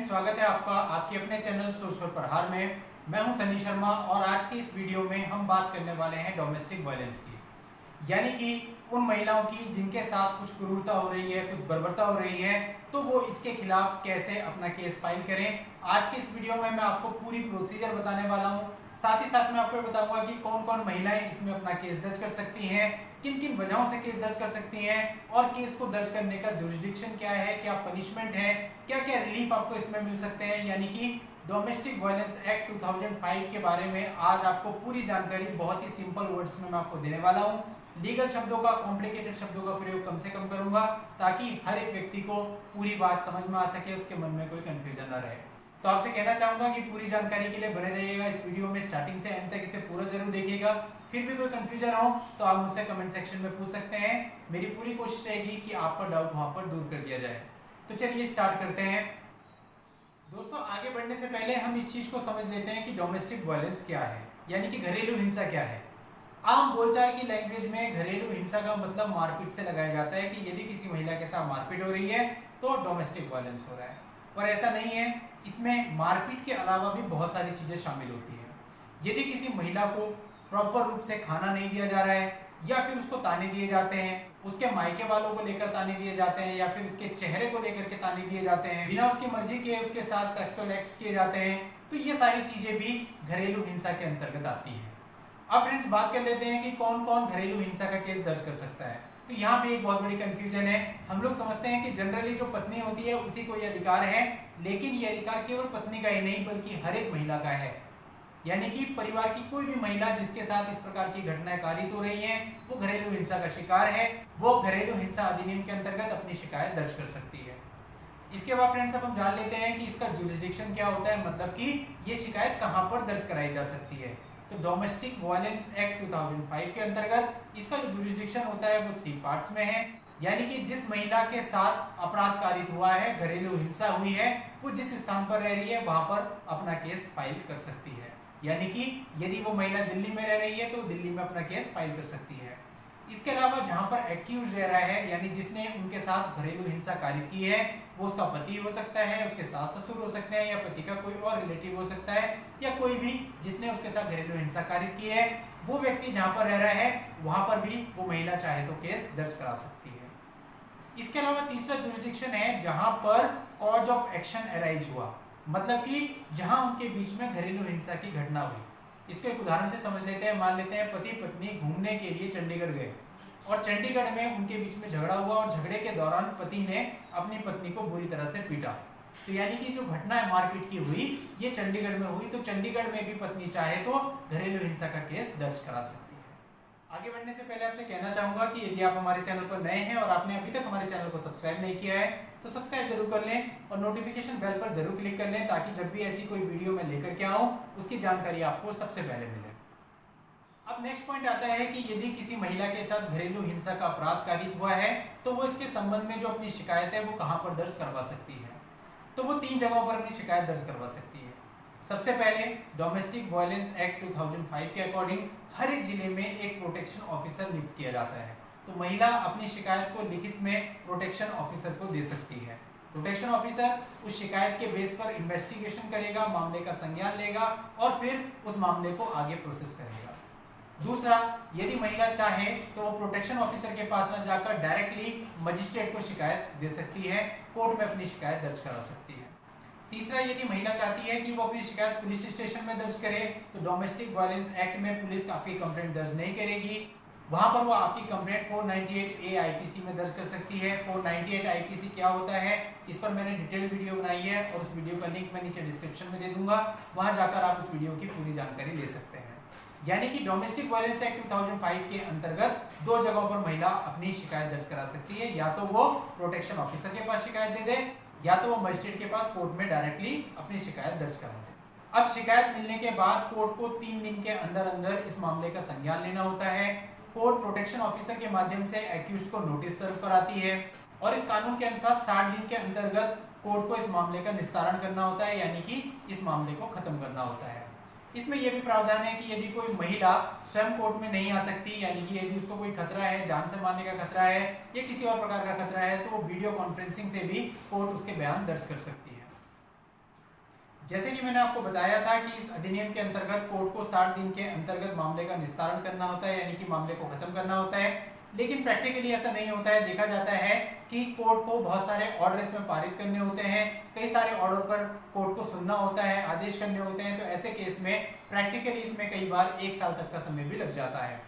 Friends, स्वागत है आपका आपके अपने चैनल सोच पर प्रहार में। मैं हूं सनी शर्मा और आज की इस वीडियो में हम बात करने वाले हैं डोमेस्टिक वायलेंस की, यानी कि उन महिलाओं की जिनके साथ कुछ क्रूरता हो रही है, कुछ बर्बरता हो रही है, तो वो इसके खिलाफ कैसे अपना केस फाइल करें। आज की इस वीडियो में मैं आपको पूरी प्रोसीजर बताने वाला हूं। साथ ही साथ मैं आपको बताऊंगा कि कौन कौन महिलाएं इसमें अपना केस दर्ज कर सकती हैं, किन किन वजहों से केस दर्ज कर सकती हैं और केस को दर्ज करने का जुरिसडिक्शन क्या है, क्या पनिशमेंट है, क्या क्या रिलीफ आपको इसमें मिल सकते हैं। यानी कि डोमेस्टिक वायलेंस एक्ट 2005 के बारे में आज आपको पूरी जानकारी बहुत ही सिंपल वर्ड्स में मैं आपको देने वाला हूं। लीगल शब्दों का, कॉम्प्लिकेटेड शब्दों का प्रयोग कम से कम करूंगा ताकि हर एक व्यक्ति को पूरी बात समझ में आ सके, उसके मन में कोई कंफ्यूजन ना रहे। तो आपसे कहना चाहूंगा कि पूरी जानकारी के लिए बने रहिएगा इस वीडियो में, स्टार्टिंग से एंड तक इसे पूरा जरूर देखिएगा। फिर भी कोई कंफ्यूजन हो तो आप मुझसे कमेंट सेक्शन में पूछ सकते हैं। मेरी पूरी कोशिश रहेगी कि आपका डाउट वहां पर दूर कर दिया जाए। तो चलिए स्टार्ट करते हैं। दोस्तों, आगे बढ़ने से पहले हम इस चीज को समझ लेते हैं कि डोमेस्टिक वायलेंस क्या है, यानी कि घरेलू हिंसा क्या है। आम बोलचाल की लैंग्वेज में घरेलू हिंसा का मतलब मारपीट से लगाया जाता है कि यदि किसी महिला के साथ मारपीट हो रही है तो डोमेस्टिक वायलेंस हो रहा है। पर ऐसा नहीं है, इसमें मारपीट के अलावा भी बहुत सारी चीजें शामिल होती हैं। यदि किसी महिला को प्रॉपर रूप से खाना नहीं दिया जा रहा है, या फिर उसको ताने दिए जाते हैं, उसके मायके वालों को लेकर ताने दिए जाते हैं, या फिर उसके चेहरे को लेकर के ताने दिए जाते हैं, बिना उसकी मर्जी के उसके साथ सेक्सुअल एक्ट्स किए जाते हैं, तो ये सारी चीजें भी घरेलू हिंसा के अंतर्गत आती हैं। अब फ्रेंड्स, बात कर लेते हैं कि कौन कौन घरेलू हिंसा का केस दर्ज कर सकता है। तो यहाँ पे एक बहुत बड़ी कंफ्यूजन है। हम लोग समझते हैं कि जनरली जो पत्नी होती है उसी को ये अधिकार है, लेकिन ये अधिकार केवल पत्नी का ही नहीं बल्कि हर एक महिला का है। यानी कि परिवार की कोई भी महिला जिसके साथ इस प्रकार की घटनाएं कारित हो रही हैं, वो घरेलू हिंसा का शिकार है, वो घरेलू हिंसा अधिनियम के अंतर्गत अपनी शिकायत दर्ज कर सकती है। इसके बाद फ्रेंड्स, अब हम जान लेते हैं कि इसका जुरिसडिक्शन क्या होता है, मतलब कि ये शिकायत कहां पर दर्ज कराई जा सकती है। तो डोमेस्टिक वायलेंस एक्ट 2005 के अंतर्गत इसका जो जुरिसडिक्शन होता है वो 3 पार्ट्स में है। यानी कि जिस महिला के साथ अपराध कारित हुआ है, घरेलू हिंसा हुई है, वो जिस स्थान पर रह रही है वहां पर अपना केस फाइल कर सकती है। यानी कि यदि वो महिला दिल्ली में रह रही है तो दिल्ली में अपना केस फाइल कर सकती है। इसके अलावा जहां पर एक्यूज रह रहा है, यानी जिसने उनके साथ घरेलू हिंसा कारित की है, वो उसका पति हो सकता है, उसके सास ससुर हो सकते हैं, या पति का कोई और रिलेटिव हो सकता है, या कोई भी जिसने उसके साथ घरेलू हिंसा कारित की है, वो व्यक्ति जहां पर रह रहा है वहां पर भी वो महिला चाहे तो केस दर्ज करा सकती है। इसके अलावा तीसरा जुरिसडिक्शन है जहां पर कॉज ऑफ एक्शन अराइज हुआ, मतलब कि जहां उनके बीच में घरेलू हिंसा की घटना हुई। इसको एक उदाहरण से समझ लेते हैं। मान लेते हैं पति पत्नी घूमने के लिए चंडीगढ़ गए और चंडीगढ़ में उनके बीच में झगड़ा हुआ और झगड़े के दौरान पति ने अपनी पत्नी को बुरी तरह से पीटा। तो यानी कि जो घटना है मारपीट की हुई, ये चंडीगढ़ में हुई, तो चंडीगढ़ में भी पत्नी चाहे तो घरेलू हिंसा का केस दर्ज करा सकती है। आगे बढ़ने से पहले आपसे कहना चाहूंगा कि यदि आप हमारे चैनल पर नए हैं और आपने अभी तक हमारे चैनल को सब्सक्राइब नहीं किया है तो सब्सक्राइब जरूर कर लें और नोटिफिकेशन बेल पर जरूर क्लिक कर लें, ताकि जब भी ऐसी कोई वीडियो मैं लेकर के आऊं उसकी जानकारी आपको सबसे पहले मिले। अब नेक्स्ट पॉइंट आता है कि यदि किसी महिला के साथ घरेलू हिंसा का अपराध कारित हुआ है तो वो इसके संबंध में जो अपनी शिकायत है वो कहां पर दर्ज करवा सकती है। तो वो 3 जगहों पर अपनी शिकायत दर्ज करवा सकती है। सबसे पहले डोमेस्टिक वायलेंस एक्ट 2005 के अकॉर्डिंग हर एक जिले में एक प्रोटेक्शन ऑफिसर नियुक्त किया जाता है। तो महिला अपनी शिकायत को लिखित में प्रोटेक्शन ऑफिसर को दे सकती है। प्रोटेक्शन ऑफिसर उस शिकायत के बेस पर इन्वेस्टिगेशन करेगा, मामले का संज्ञान लेगा और फिर उस मामले को आगे प्रोसेस करेगा। दूसरा, यदि महिला चाहे तो वो प्रोटेक्शन ऑफिसर के पास न जाकर डायरेक्टली मजिस्ट्रेट को शिकायत दे सकती है, कोर्ट में अपनी शिकायत दर्ज करा सकती है। तीसरा, यदि महिला चाहती है कि वो अपनी शिकायत पुलिस स्टेशन में दर्ज करे तो डोमेस्टिक वायलेंस एक्ट में पुलिस आपकी कंप्लेंट दर्ज नहीं करेगी, वहां पर वो आपकी कंप्लेंट 498A आईपीसी में दर्ज कर सकती है। 498 आईपीसी क्या होता है, इस पर मैंने डिटेल वीडियो बनाई है और उस वीडियो का लिंक मैं नीचे डिस्क्रिप्शन में दे दूंगा, वहां जाकर आप उस वीडियो की पूरी जानकारी ले सकते हैं। यानी कि डोमेस्टिक वायलेंस एक्ट 2005 के अंतर्गत 2 जगहों पर महिला अपनी शिकायत दर्ज करा सकती है, या तो वो प्रोटेक्शन ऑफिसर के पास शिकायत दे दे, या तो वो मजिस्ट्रेट के पास कोर्ट में डायरेक्टली अपनी शिकायत दर्ज करा दे। अब शिकायत मिलने के बाद कोर्ट को 3 दिन के अंदर अंदर इस मामले का संज्ञान लेना होता है। कोर्ट प्रोटेक्शन ऑफिसर के माध्यम से एक्यूज्ड को नोटिस सर्व कराती है और इस कानून के अनुसार 60 दिन के अंतर्गत कोर्ट को इस मामले का निस्तारण करना होता है, यानी कि इस मामले को खत्म करना होता है। इसमें यह भी प्रावधान है कि यदि कोई महिला स्वयं कोर्ट में नहीं आ सकती, यानी कि यदि उसको कोई खतरा है, जान से मारने का खतरा है या किसी और प्रकार का खतरा है, तो वो वीडियो कॉन्फ्रेंसिंग से भी कोर्ट उसके बयान दर्ज कर सकती है। जैसे कि मैंने आपको बताया था कि इस अधिनियम के अंतर्गत कोर्ट को 60 दिन के अंतर्गत मामले का निस्तारण करना होता है, यानी कि मामले को खत्म करना होता है। लेकिन प्रैक्टिकली ऐसा नहीं होता है। देखा जाता है कि कोर्ट को बहुत सारे ऑर्डर इसमें पारित करने होते हैं, कई सारे ऑर्डर पर कोर्ट को सुनना होता है, आदेश करने होते हैं। तो ऐसे केस में प्रैक्टिकली इसमें कई बार 1 साल तक का समय भी लग जाता है।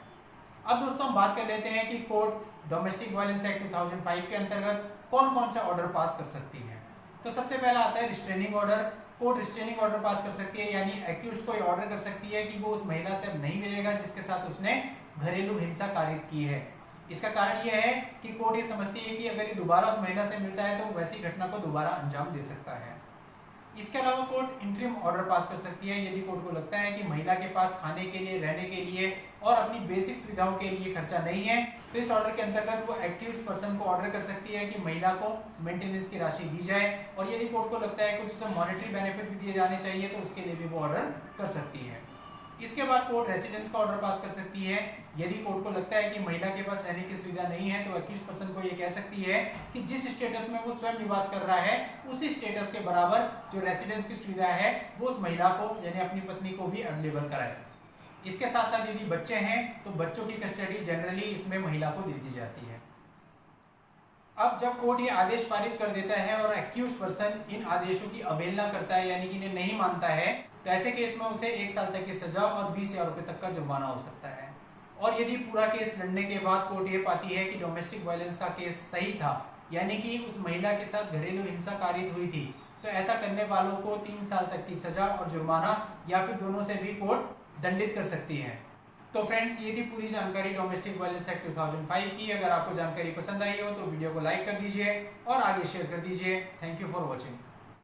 अब दोस्तों हम बात कर लेते हैं कि कोर्ट डोमेस्टिक वायलेंस एक्ट 2005 के अंतर्गत कौन कौन से ऑर्डर पास कर सकती है। तो सबसे पहला आता है restraining order. Court restraining order pass कर सकती है, यानी एक्यूज्ड को ऑर्डर कर सकती है कि वो उस महिला से अब नहीं मिलेगा जिसके साथ उसने घरेलू हिंसा कारित की है। इसका कारण यह है कि कोर्ट ये समझती है कि अगर ये दोबारा उस महिला से मिलता है तो वो वैसी घटना को दोबारा अंजाम दे सकता है। इसके अलावा कोर्ट इंटरिम ऑर्डर पास कर सकती है यदि कोर्ट को लगता है कि महिला के पास खाने के लिए, रहने के लिए और अपनी बेसिक सुविधाओं के लिए खर्चा नहीं है। तो इस ऑर्डर के अंतर्गत वो एक्यूज्ड पर्सन को ऑर्डर कर सकती है कि महिला को मेंटेनेंस की राशि दी जाए, और यदि कोर्ट को लगता है कुछ उसे मॉनेटरी बेनिफिट भी दिए जाने चाहिए तो उसके लिए भी वो ऑर्डर कर सकती है। इसके बाद कोर्ट रेसिडेंस का ऑर्डर पास कर सकती है। यदि कोर्ट को लगता है कि महिला के पास रहने की सुविधा नहीं है तो एक्यूज्ड पर्सन को ये कह सकती है कि जिस स्टेटस में वो स्वयं निवास कर रहा है उसी स्टेटस के बराबर जो रेसिडेंस की सुविधा है वो उस महिला को यानी अपनी पत्नी को भी अवेलेबल कराए। इसके साथ साथ यदि बच्चे हैं तो बच्चों की कस्टडी जनरली इसमें महिला को दे दी जाती है। अब जब कोर्ट ये आदेश पारित कर देता है और एक्यूज्ड पर्सन इन आदेशों की अवहेलना करता है यानी कि इन्हें नहीं मानता है, तो ऐसे केस में उसे 1 साल तक की सजा और 20,000 रुपए तक का जुर्माना हो सकता है। और यदि पूरा केस लड़ने के बाद कोर्ट ये पाती है कि डोमेस्टिक वायलेंस का केस सही था, यानी कि उस महिला के साथ घरेलू हिंसा कारित हुई थी, तो ऐसा करने वालों को 3 साल तक की सजा और जुर्माना या फिर दोनों से भी कोर्ट दंडित कर सकती है। तो फ्रेंड्स, ये थी पूरी जानकारी डोमेस्टिक वायलेंस एक्ट 2005 की। अगर आपको जानकारी पसंद आई हो तो वीडियो को लाइक कर दीजिए और आगे शेयर कर दीजिए। Thank you for watching.